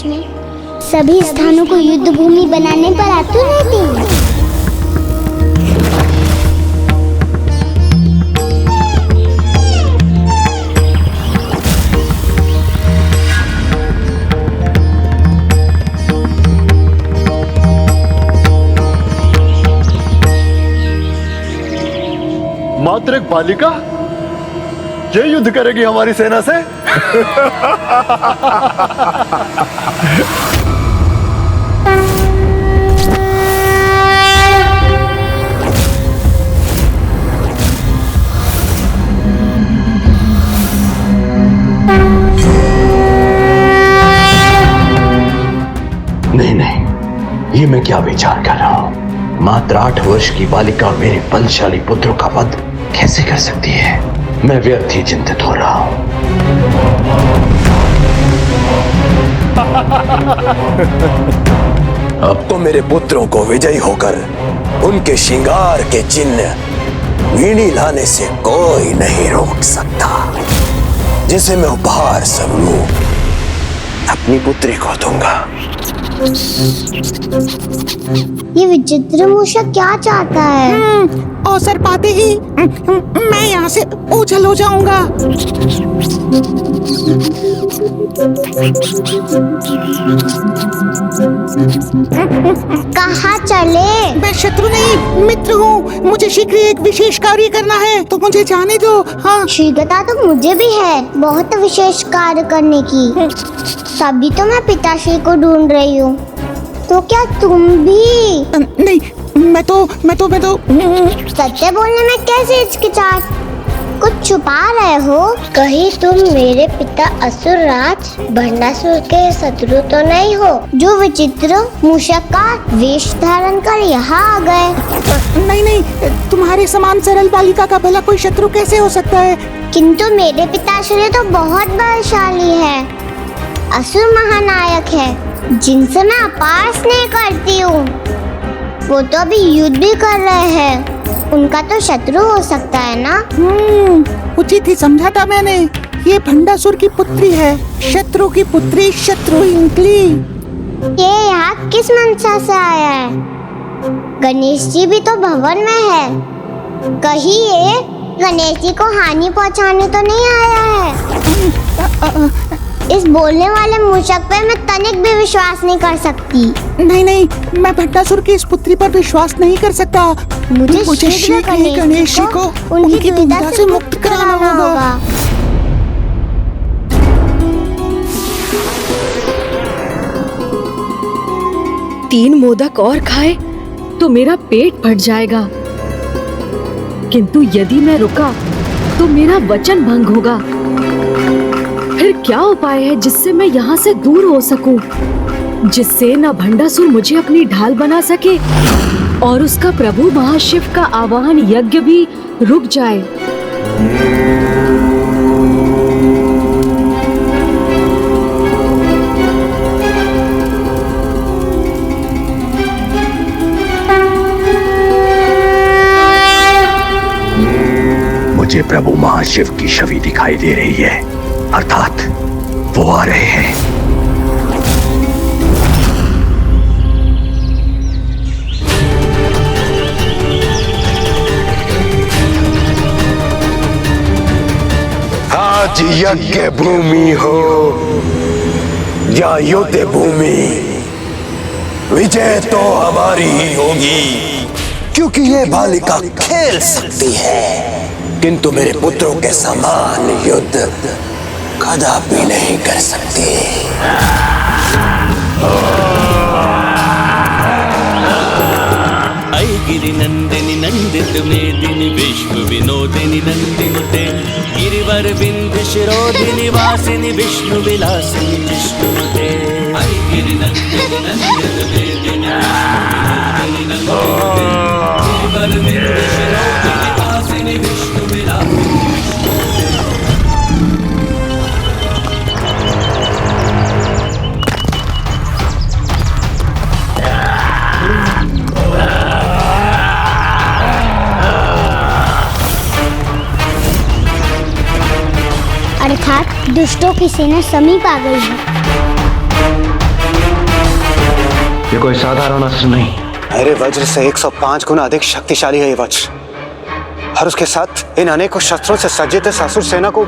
सभी स्थानों को युद्ध भूमि बनाने पर आतुर रहते हैं। मात्र एक बालिका ये युद्ध करेगी हमारी सेना से? नहीं नहीं, ये मैं क्या विचार कर रहा हूं? मात्र 8 वर्ष की बालिका मेरे बलशाली पुत्रों का वध कैसे कर सकती है? मैं व्यर्थ ही चिंतित हो रहा हूं। अब तो मेरे पुत्रों को विजयी होकर उनके श्रृंगार के चिन्ह वीणी लाने से कोई नहीं रोक सकता, जिसे मैं उपहार स्वरूप अपनी पुत्री को दूंगा। ये विचित्र मूषक क्या चाहता है? अवसर पाते ही मैं यहाँ से ओझल हो जाऊंगा। कहाँ चले? मैं शत्रु नहीं मित्र हूँ, मुझे शीघ्र एक विशेष कार्य करना है, तो मुझे जाने दो। हाँ, शीघ्रता तो मुझे भी है बहुत विशेष कार्य करने की, तभी तो मैं पिताश्री को ढूंढ रही हूँ। तो क्या तुम भी? नहीं, मैं तो सत्य बोलने में कैसे हिचकिचाहट? कुछ छुपा रहे हो? कहीं तुम मेरे पिता असुर राज भंडासुर के शत्रु तो नहीं हो, जो विचित्र मूषक का वेश धारण कर यहाँ आ गए? नहीं, तुम्हारे समान सरल बालिका का भला कोई शत्रु कैसे हो सकता है? किंतु मेरे पिताश्री तो बहुत बलशाली है, असुर महानायक है, जिनसे मैं अपार स्नेह करती हूँ। वो तो अभी युद्ध भी कर रहे हैं, उनका तो शत्रु हो सकता है ना? उचित ही समझा था मैंने। ये भंडासुर की पुत्री है, शत्रु की पुत्री शत्रु इंकली। ये यहाँ किस मंशा से आया है? गणेश जी भी तो भवन में है, कहीं ये गणेश जी को हानि पहुँचाने तो नहीं आया है? इस बोलने वाले मूषक पे मैं तनिक भी विश्वास नहीं कर सकती। नहीं, मैं भंडासुर की इस पुत्री पर विश्वास नहीं कर सकता। मुझे शीघ्र ही गणेश जी को उनकी दुविधा से मुक्त कराना होगा। तीन मोदक और खाए तो मेरा पेट फट जाएगा, किंतु यदि मैं रुका तो मेरा वचन भंग होगा। फिर क्या उपाय है जिससे मैं यहाँ से दूर हो सकूं, जिससे न भंडासुर मुझे अपनी ढाल बना सके और उसका प्रभु महाशिव का आवाहन यज्ञ भी रुक जाए। प्रभु महाशिव की छवि दिखाई दे रही है, अर्थात वो आ रहे हैं। आज यज्ञ भूमि हो या युद्ध भूमि, विजय तो हमारी ही होगी, क्योंकि ये बालिका खेल सकती है, किंतु मेरे पुत्रों के समान युद्ध कदापि नहीं कर सकती। गिरि नंदिनी नंदित मेदिनी विश्व विनोदिनी नंदिनुते गिरिवर बिंद शिरोधिनी वासिनी विष्णु विलासिनी विष्णुते। गिरि नंदिनी नंदित मेदिनी गिरिवर बिंद शिरोधिनी वासिनी विष्णु विलासिनी। अर्थात दुष्टों की सेना समीप आ गई है। ये कोई साधारण अस्त्र नहीं, अरे वज्र से 105 गुना अधिक शक्तिशाली है ये वज्र, और उसके साथ इन अनेकों शस्त्रों से सज्जित इस असुर सेना को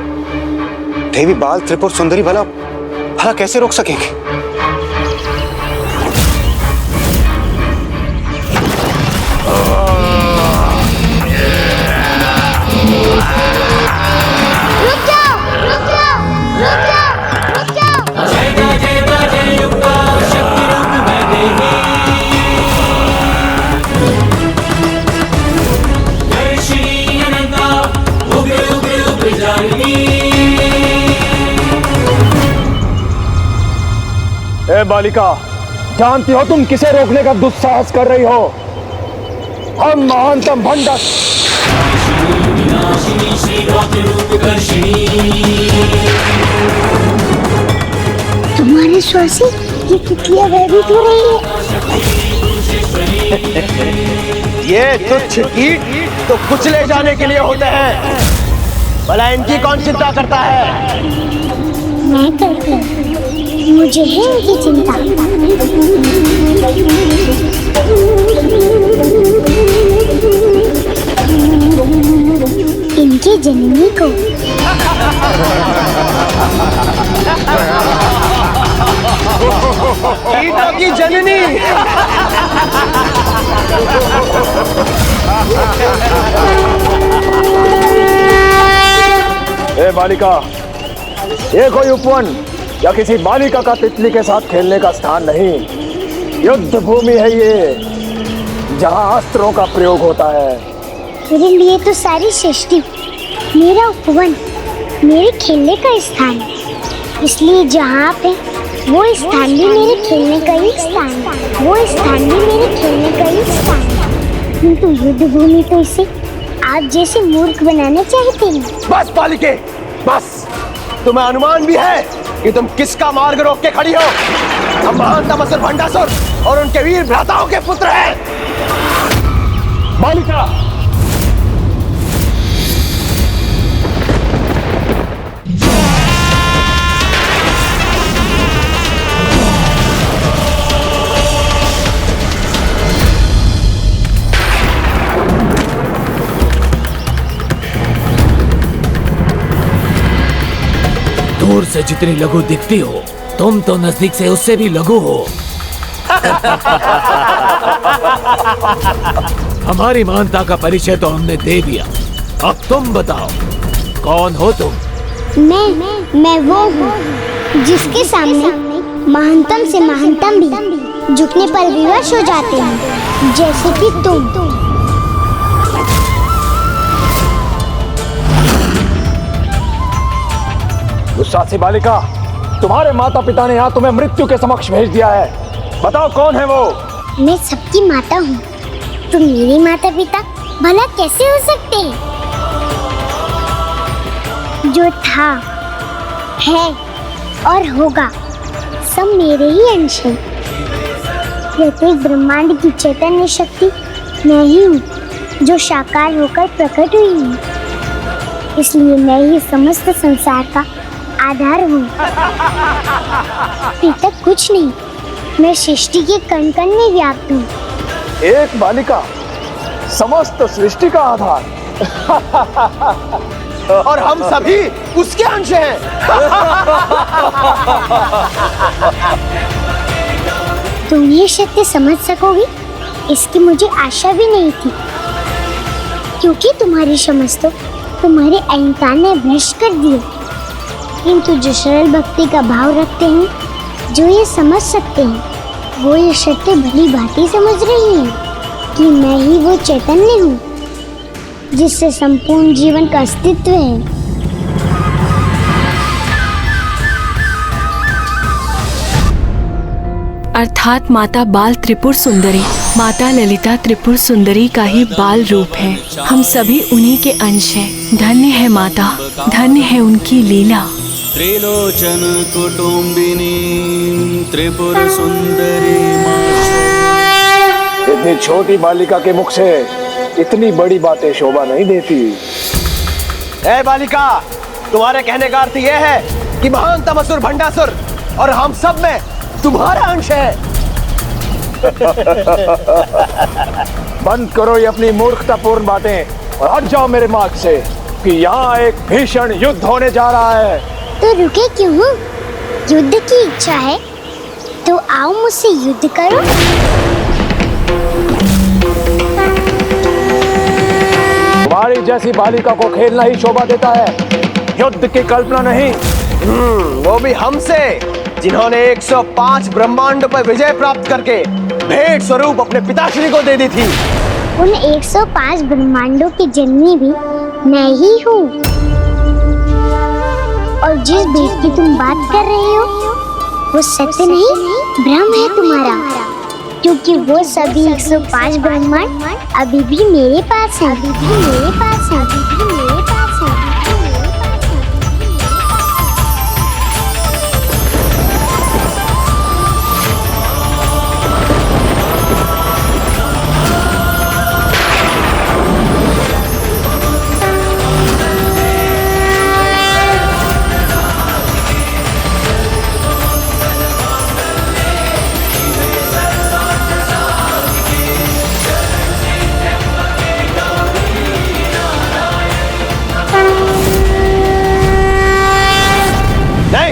देवी बाल त्रिपुर सुंदरी भला कैसे रोक सकेंगे? ए बालिका, जानती हो तुम किसे रोकने का दुस्साहस कर रही हो? हम महानतम भंडा तुम्हारे श्वासी ये तितलियां भयभीत हो रही है। ये तुच्छ कीट तो कुचले जाने के लिए होते हैं, भला इनकी कौन चिंता करता है? मैं करती हूँ, मुझे है इनकी चिंता। इनकी जननी को कीटों की जननी। ए बालिका, ये कोई उपवन या किसी बालिका का तितली के साथ खेलने का स्थान नहीं, युद्ध भूमि है ये, जहाँ अस्त्रों का प्रयोग होता है। मेरे लिए तो सारी सृष्टि मेरा उपवन, मेरे खेलने का स्थान है, इसलिए जहाँ आप हैं वो स्थान भी मेरे खेलने का ही स्थान है, वो स्थान भी मेरे खेलने का ही स्थान है, किंतु युद्ध भूमि तो इसे आप जैसे मूर्ख बनाना चाहते हैं। बस बालिके, बस। तुम्हें अनुमान भी है कि तुम किसका मार्ग रोक के खड़ी हो? हम महानतम असुर भंडासुर और उनके वीर भ्राताओं के पुत्र हैं। बालिका, दूर से जितनी लघु दिखती हो, तुम तो नजदीक से उससे भी लघु हो। हमारी महानता का परिचय तो हमने दे दिया, अब तुम बताओ कौन हो तुम? मैं वो हूँ जिसके सामने महानतम से महानतम भी झुकने पर विवश हो जाते हैं, जैसे कि तुम। दुस्साहसी बालिका, तुम्हारे माता पिता ने यहाँ तुम्हें मृत्यु के समक्ष भेज दिया है, बताओ कौन है वो? मैं सबकी माता हूँ, तुम मेरे माता पिता भला कैसे हो सकते हैं? जो था, है और होगा सब मेरे ही अंश है। प्रत्येक ब्रह्मांड की चैतन्य शक्ति मैं ही हूँ, जो साकार होकर प्रकट हुई है। इसलिए मैं ही समस्त संसार का आधार हूँ। पिता कुछ नहीं, मैं सृष्टि के कण कण में व्याप्त हूँ। एक बालिका समस्त सृष्टि का आधार और हम सभी उसके अंश हैं। तुम ये सत्य समझ सकोगी, इसकी मुझे आशा भी नहीं थी, क्योंकि तुम्हारी समझ तो तुम्हारे अहंकार ने भ्रष्ट कर दिए। किंतु जो सरल भक्ति का भाव रखते हैं, जो ये समझ सकते हैं, वो ये सत्य भली भांति समझ रही हैं कि मैं ही वो चैतन्य हूँ जिससे संपूर्ण जीवन का अस्तित्व है। अर्थात माता बाल त्रिपुर सुंदरी, माता ललिता त्रिपुर सुंदरी का ही बाल रूप है। हम सभी उन्हीं के अंश हैं। धन्य है माता, धन्य है उनकी लीला। त्रिलोचन कुटुंबिनी त्रिपुर सुंदरी। इतनी छोटी बालिका के मुख से इतनी बड़ी बातें शोभा नहीं देती। ए बालिका, तुम्हारे कहने का अर्थ यह है कि महान तमसुर भंडासुर और हम सब में तुम्हारा अंश है। बंद करो ये अपनी मूर्खतापूर्ण बातें और हट जाओ मेरे मार्ग से कि यहाँ एक भीषण युद्ध होने जा रहा है। तो रुके क्यों हो? युद्ध की इच्छा है तो आओ मुझसे युद्ध करो। तुम्हारी जैसी बालिका को खेलना ही शोभा देता है, युद्ध की कल्पना नहीं। वो भी हमसे, जिन्होंने 105 ब्रह्मांडों पर विजय प्राप्त करके भेंट स्वरूप अपने पिताश्री को दे दी थी। उन 105 ब्रह्मांडों की जननी भी मैं ही हूँ। और जिस भेंट की तुम बात कर रहे हो, वो सत्य नहीं, भ्रम है तुम्हारा, क्योंकि वो सभी 105 ब्रह्मांड अभी भी मेरे पास है। अभी भी मेरे पास है। अभी भी मेरे पास है।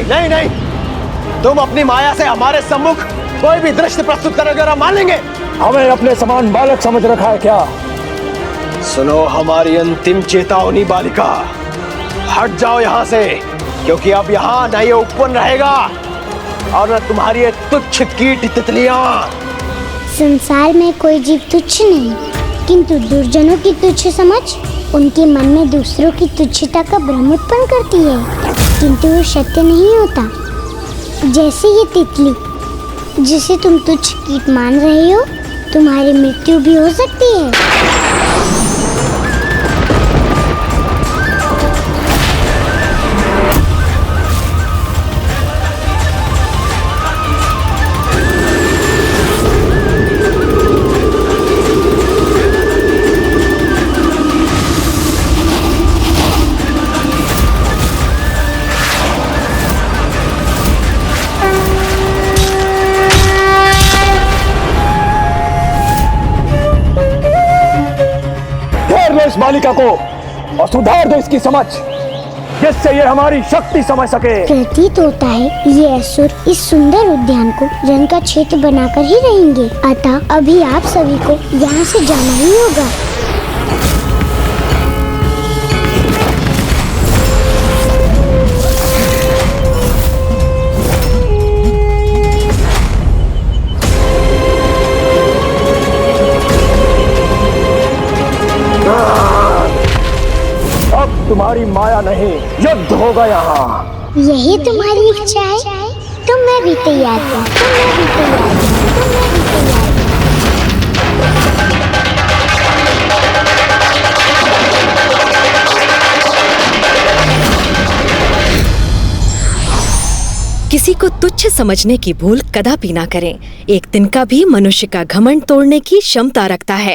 नहीं नहीं, तुम अपनी माया से हमारे सम्मुख कोई भी दृश्य प्रस्तुत करोगे और हम मान लेंगे। हमें अपने समान बालक समझ रखा है क्या? सुनो हमारी अंतिम चेतावनी बालिका, हट जाओ यहाँ से, क्योंकि अब यहाँ न ये उपवन रहेगा और न तुम्हारी ये तुच्छ कीट तितलियां। संसार में कोई जीव तुच्छ नहीं, किंतु दुर्जनों की तुच्छ समझ उनके मन में दूसरों की तुच्छता का भ्रम उत्पन्न करती है, किंतु वो सत्य नहीं होता। जैसे ये तितली जिसे तुम तुच्छ कीट मान रहे हो, तुम्हारी मृत्यु भी हो सकती है। इस बालिका को और सुधार दो इसकी समझ, जिससे ये हमारी शक्ति समझ सके। प्रतीत होता है ये असुर इस सुंदर उद्यान को रन का क्षेत्र बनाकर ही रहेंगे, अतः अभी आप सभी को यहाँ से जाना ही होगा। तुम्हारी माया नहीं, युद्ध होगा यहाँ। यही तुम्हारी इच्छा है तो मैं भी तैयार हूँ। किसी को तुच्छ समझने की भूल कदापि ना करें। एक दिन का भी मनुष्य का घमंड तोड़ने की क्षमता रखता है।